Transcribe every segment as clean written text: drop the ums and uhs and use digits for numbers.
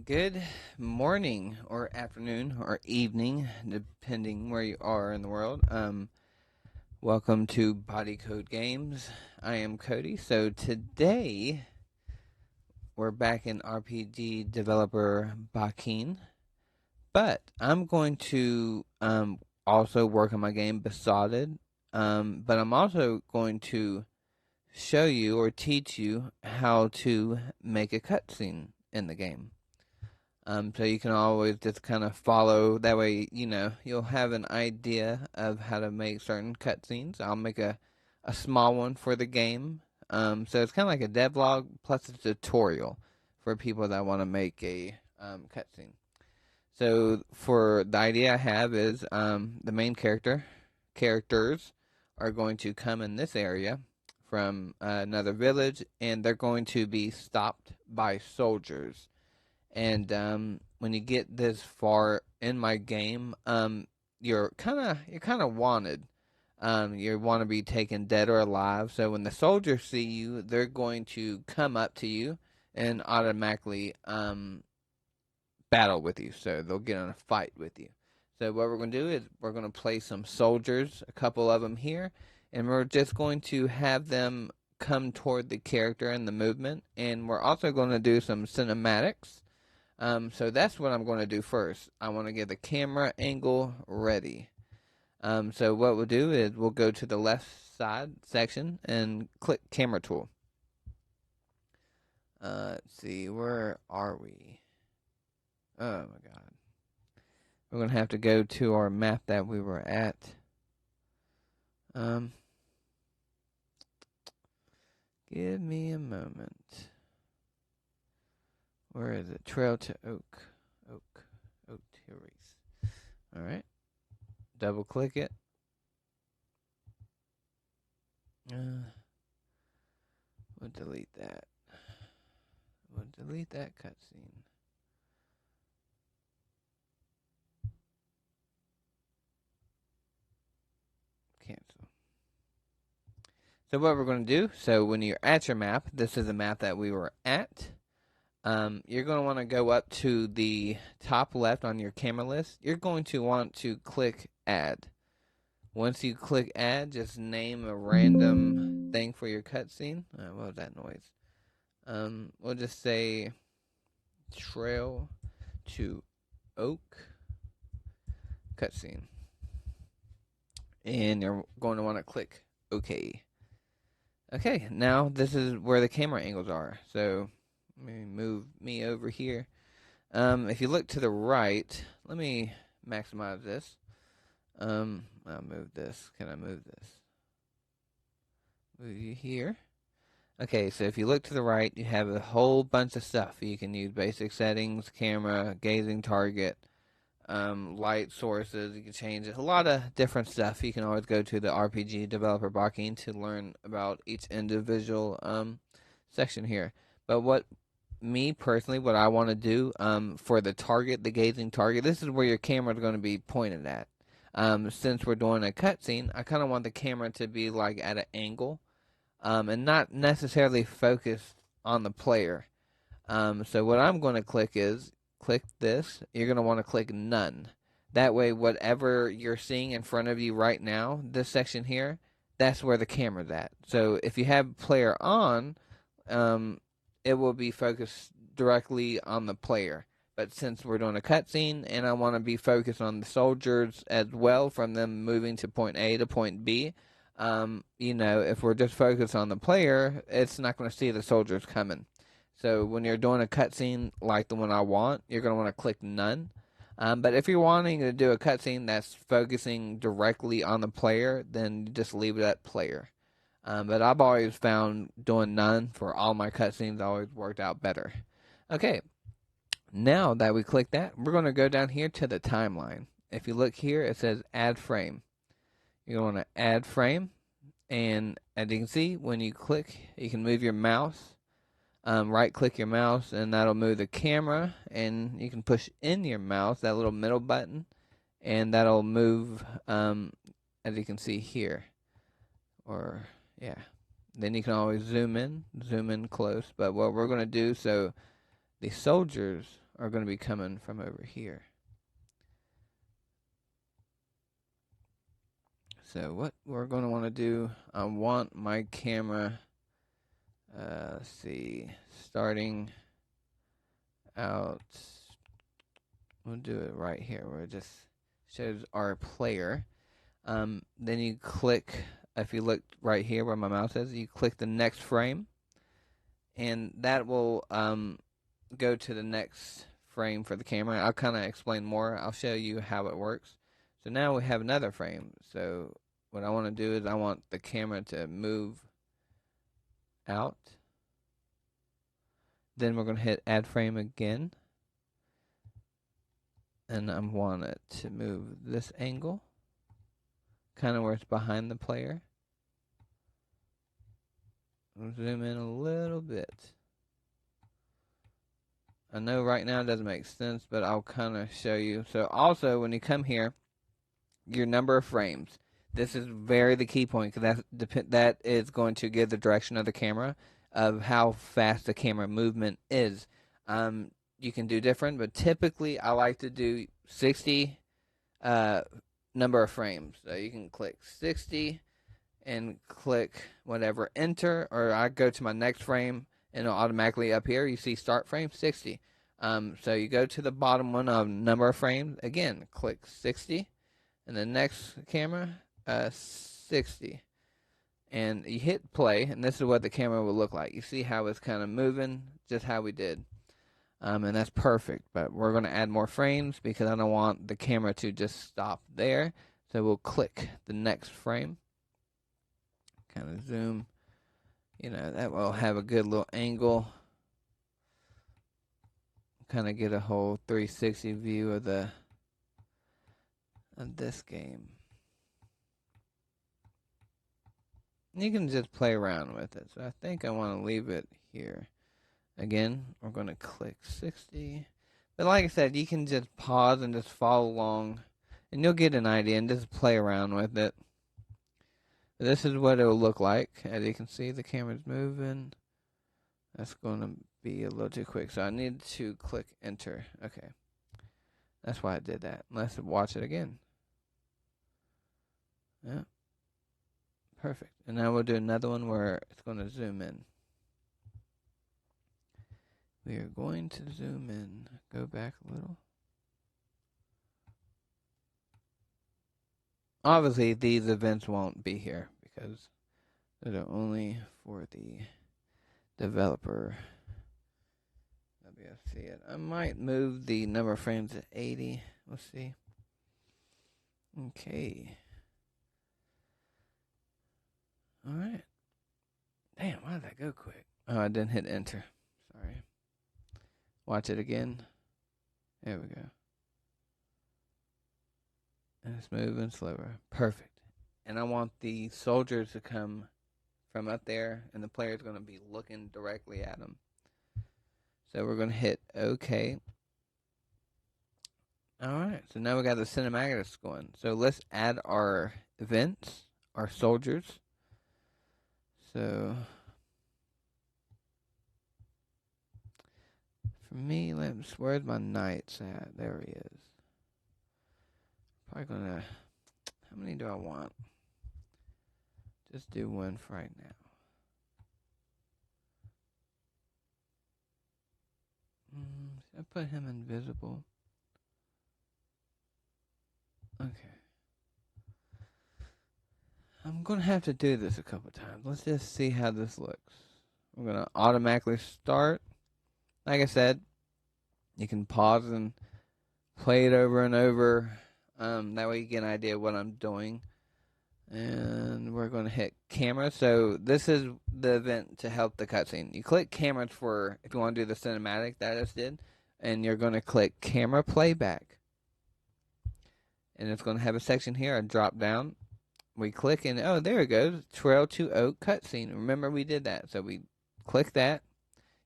Good morning or afternoon or evening, depending where you are in the world. Welcome to Body Code Games. I am Cody. So today we're back in RPG developer Bakin, but I'm going to also work on my game Besotted. But I'm also going to show you or teach you how to make a cutscene in the game. So you can always just kind of follow. That way, you'll have an idea of how to make certain cutscenes. I'll make a small one for the game. So it's kind of like a devlog plus a tutorial for people that want to make a cutscene. So for the idea I have is the main characters are going to come in this area from another village, and they're going to be stopped by soldiers. And when you get this far in my game, you're kind of wanted. You want to be taken dead or alive. So when the soldiers see you, they're going to come up to you and automatically battle with you. So they'll get in a fight with you. So what we're going to do is we're going to play some soldiers, a couple of them here, and we're just going to have them come toward the character and the movement. And we're also going to do some cinematics. So that's what I'm going to do first. I want to get the camera angle ready. So what we'll do is we'll go to the left side section and click camera tool. Let's see, where are we? Oh my god. We're going to have to go to our map that we were at. Give me a moment. Where is it? Trail to Oak. Oak Terrace. Alright. Double click it. We'll delete that. We'll delete that cutscene. Cancel. So what we're going to do, so when you're at your map, this is the map that we were at. You're going to want to go up to the top left on your camera list. You're going to want to click add. Once you click add, just name a random thing for your cutscene. What was that noise? We'll just say Trail to Oak cutscene. And you're going to want to click OK. Okay, now this is where the camera angles are. So let me move me over here. If you look to the right, let me maximize this. I'll move this. Can I move this? Move you here. Okay, so if you look to the right, you have a whole bunch of stuff. You can use basic settings, camera, gazing target, light sources. You can change it. A lot of different stuff. You can always go to the RPG developer Bakin to learn about each individual section here. But what me personally, what I want to do for the target, the gazing target, this is where your camera is going to be pointed at. Since we're doing a cutscene, I kind of want the camera to be like at an angle, and not necessarily focused on the player. So what I'm going to click is click this. You're going to want to click none. That way, whatever you're seeing in front of you right now, this section here, that's where the camera's at. So if you have player on, it will be focused directly on the player. But since we're doing a cutscene and I want to be focused on the soldiers as well, from them moving to point A to point B, if we're just focused on the player, it's not going to see the soldiers coming. So when you're doing a cutscene like the one I want, you're going to want to click none. But if you're wanting to do a cutscene that's focusing directly on the player, then you just leave it at player. But I've always found doing none for all my cutscenes always worked out better. Okay, now that we click that, we're going to go down here to the timeline. If you look here, it says add frame. You're going to add frame, and as you can see, when you click, you can move your mouse. Right click your mouse, and that'll move the camera, and you can push in your mouse, that little middle button, and that'll move, as you can see here. Or, yeah. Then you can always zoom in close. But what we're going to do, so the soldiers are going to be coming from over here. So what we're going to want to do, I want my camera, let's see, starting out, we'll do it right here where it just shows our player. Then you click, if you look right here where my mouse is, you click the next frame, and that will go to the next frame for the camera. I'll kind of explain more. I'll show you how it works. So now we have another frame. So what I want to do is I want the camera to move out. Then we're going to hit add frame again. And I want it to move this angle, kind of where it's behind the player. I'll zoom in a little bit. I know right now it doesn't make sense, but I'll kind of show you. So also, when you come here, your number of frames. This is very the key point, because that is going to give the direction of the camera of how fast the camera movement is. You can do different, but typically I like to do 60 number of frames. So you can click 60 and click whatever, enter, or I go to my next frame and it'll automatically up here. You see start frame 60. So you go to the bottom one of number of frames. Again, click 60. And the next camera, 60. And you hit play, and this is what the camera will look like. You see how it's kind of moving, just how we did. And that's perfect. But we're going to add more frames because I don't want the camera to just stop there. So we'll click the next frame. Kind of zoom. You know, that will have a good little angle. Kind of get a whole 360 view of this game. You can just play around with it. So I think I want to leave it here. Again, we're going to click 60. But like I said, you can just pause and just follow along, and you'll get an idea and just play around with it. This is what it will look like. As you can see, the camera's moving. That's going to be a little too quick, so I need to click enter. Okay. That's why I did that. Let's watch it again. Yeah. Perfect. And now we'll do another one where it's going to zoom in. We are going to zoom in. Go back a little. Obviously, these events won't be here because they're only for the developer. I'll be able to see it. I might move the number of frames to 80. Let's see. Okay. Alright. Damn, why did that go quick? Oh, I didn't hit enter. Sorry. Watch it again. There we go. And it's moving slower. Perfect. And I want the soldiers to come from up there, and the player's going to be looking directly at them. So we're going to hit OK. Alright, so now we got the cinematics going. So let's add our events, our soldiers. So for me, where's my knights at? There he is. Probably gonna. How many do I want? Just do one for right now. Should I put him invisible? Okay. I'm going to have to do this a couple times. Let's just see how this looks. I'm going to automatically start. Like I said, you can pause and play it over and over. That way you get an idea of what I'm doing. And we're going to hit camera. So this is the event to help the cutscene. You click cameras for if you want to do the cinematic that I just did. And you're going to click camera playback. And it's going to have a section here, a drop down. We click and, oh, there it goes. Trail to Oak cutscene. Remember we did that. So we click that.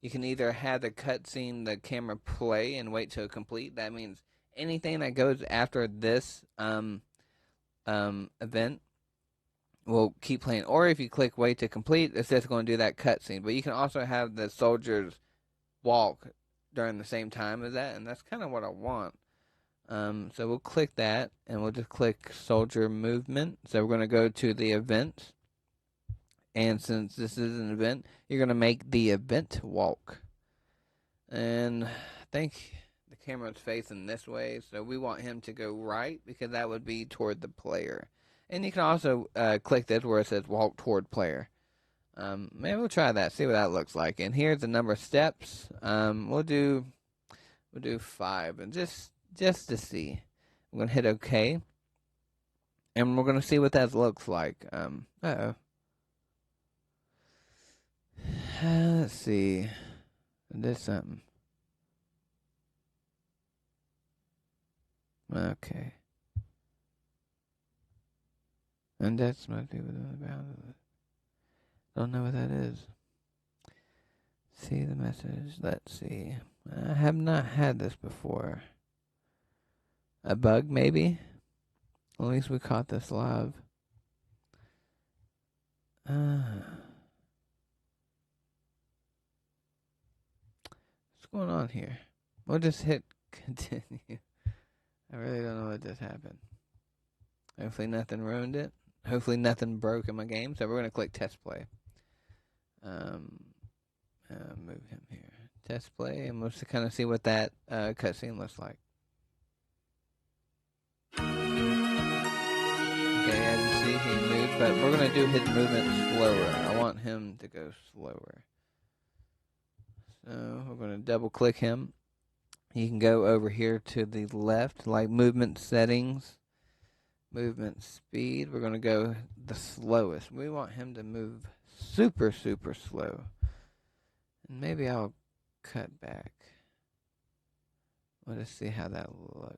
You can either have the cutscene, the camera play and wait till complete. That means anything that goes after this event will keep playing. Or if you click wait to complete, it's just going to do that cutscene. But you can also have the soldiers walk during the same time as that, and that's kind of what I want. So we'll click that, and we'll just click soldier movement. So we're going to go to the event, and since this is an event, you're going to make the event walk. And I think the camera's facing this way, so we want him to go right because that would be toward the player. And you can also click this where it says walk toward player. Maybe we'll try that, see what that looks like. And here's the number of steps. We'll do 5, and just to see. I'm gonna hit OK, and we're gonna see what that looks like. Let's see. There's something. Okay. And that's my people doing about it. Don't know what that is. See the message. Let's see. I have not had this before. A bug, maybe? At least we caught this live. What's going on here? We'll just hit continue. I really don't know what just happened. Hopefully nothing ruined it. Hopefully nothing broke in my game. So we're going to click test play. Move him here. Test play, and we'll just kind of see what that cutscene looks like. Okay, as you see, he moved, but we're going to do his movement slower. I want him to go slower. So we're going to double click him. You can go over here to the left, like movement settings, movement speed. We're going to go the slowest. We want him to move super, super slow. And maybe I'll cut back. Let's see how that looks.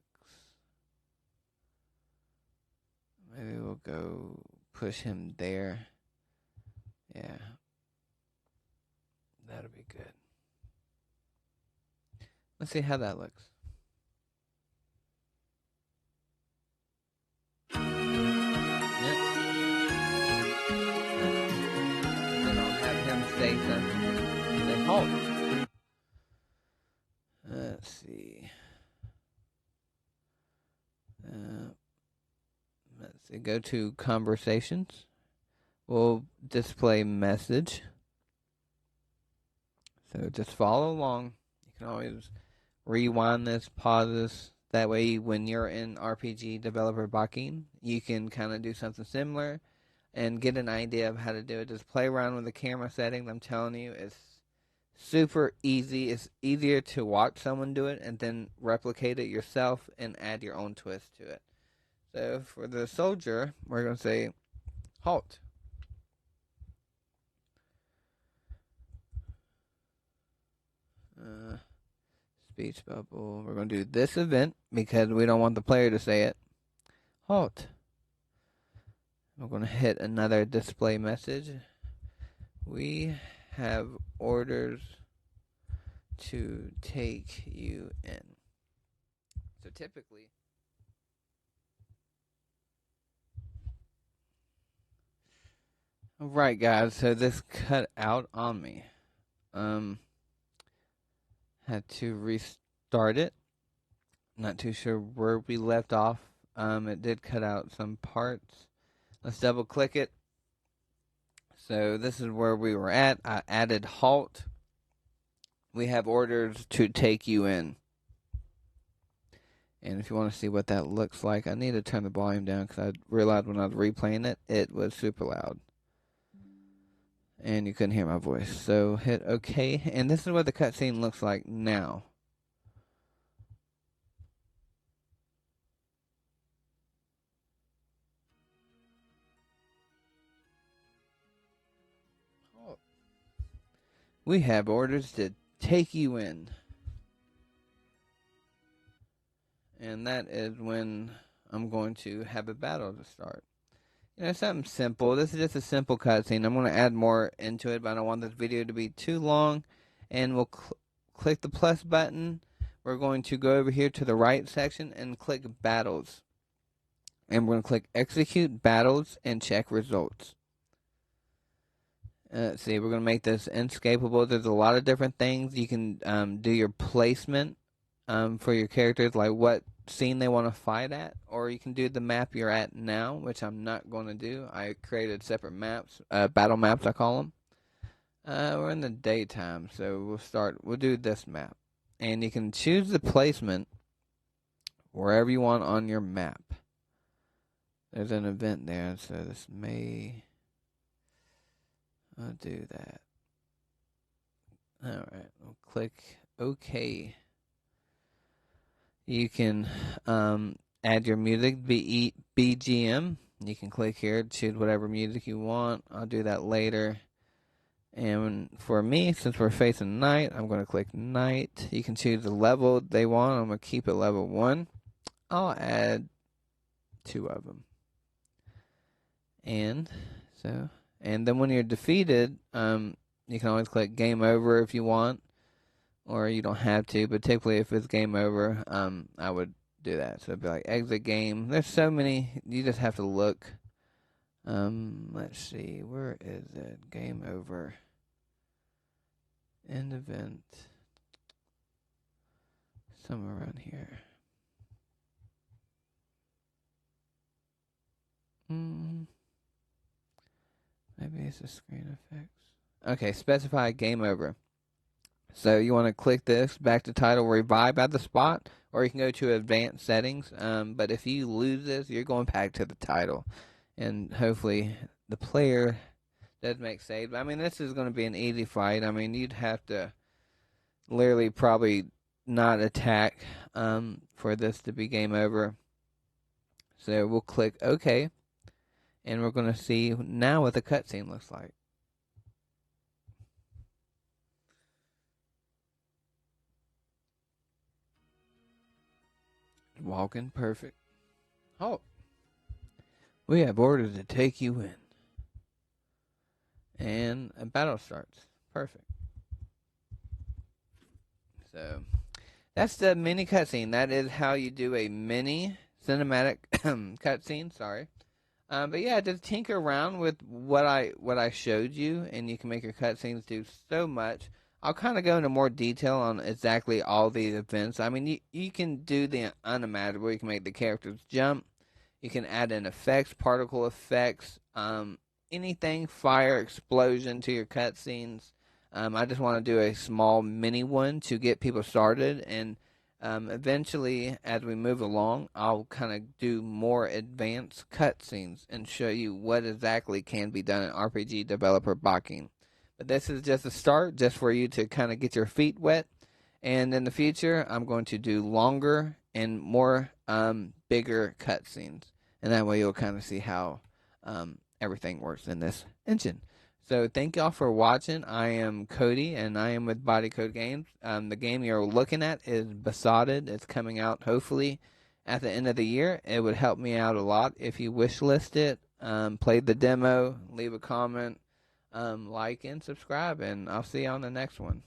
Maybe we'll go push him there. Yeah. That'll be good. Let's see how that looks. Yep. And then I'll have him say something. Say halt. Let's see. Let's see. Go to conversations. We'll display message. So just follow along. You can always rewind this, pause this. That way, when you're in RPG developer Bakin, you can kind of do something similar and get an idea of how to do it. Just play around with the camera settings. I'm telling you, it's super easy. It's easier to watch someone do it and then replicate it yourself and add your own twist to it. So for the soldier, we're going to say halt. Speech bubble. We're going to do this event because we don't want the player to say it. Halt. We're going to hit another display message. We have orders to take you in. So typically, alright guys, so this cut out on me. Had to restart it. Not too sure where we left off. It did cut out some parts. Let's double click it. So this is where we were at. I added halt. We have orders to take you in. And if you want to see what that looks like, I need to turn the volume down because I realized when I was replaying it, it was super loud. And you couldn't hear my voice. So hit OK. And this is what the cutscene looks like now. We have orders to take you in. And that is when I'm going to have a battle to start. You know, something simple. This is just a simple cutscene. I'm going to add more into it, but I don't want this video to be too long. And we'll click the plus button. We're going to go over here to the right section and click battles. And we're going to click execute battles and check results. Let's see, we're going to make this inescapable. There's a lot of different things. You can do your placement for your characters, like what scene they want to fight at, or you can do the map you're at now, which I'm not going to do. I created separate maps, battle maps I call them. We're in the daytime, so we'll do this map. And you can choose the placement wherever you want on your map. There's an event there, so this may... I'll do that. Alright, we'll click OK. You can add your music, BGM. You can click here to choose whatever music you want. I'll do that later. And for me, since we're facing night, I'm going to click night. You can choose the level they want. I'm going to keep it level 1. I'll add 2 of them. And then when you're defeated, you can always click game over if you want, or you don't have to, but typically if it's game over, I would do that. So it'd be like exit game. There's so many, you just have to look. Let's see, where is it? Game over. End event. Somewhere around here. Maybe it's the screen effects. Okay, specify game over. So you want to click this, back to title, revive at the spot, or you can go to advanced settings. But if you lose this, you're going back to the title. And hopefully the player does make saves. I mean, this is going to be an easy fight. I mean, you'd have to literally probably not attack for this to be game over. So we'll click OK. And we're going to see now what the cutscene looks like. Walking perfect. Oh. We have orders to take you in. And a battle starts. Perfect. So, that's the mini cutscene. That is how you do a mini cinematic cutscene. Sorry. But yeah, just tinker around with what I showed you, and you can make your cutscenes do so much. I'll kind of go into more detail on exactly all the events. I mean, you can do the unimaginable. You can make the characters jump. You can add in effects, particle effects, anything, fire, explosion to your cutscenes. I just want to do a small mini one to get people started, and eventually, as we move along, I'll kind of do more advanced cutscenes and show you what exactly can be done in RPG developer Bakin. But this is just a start, just for you to kind of get your feet wet. And in the future, I'm going to do longer and more bigger cutscenes. And that way you'll kind of see how everything works in this engine. So thank y'all for watching. I am Cody, and I am with Body Code Games. The game you're looking at is Besotted. It's coming out hopefully at the end of the year. It would help me out a lot if you wishlist it, play the demo, leave a comment, like and subscribe, and I'll see you on the next one.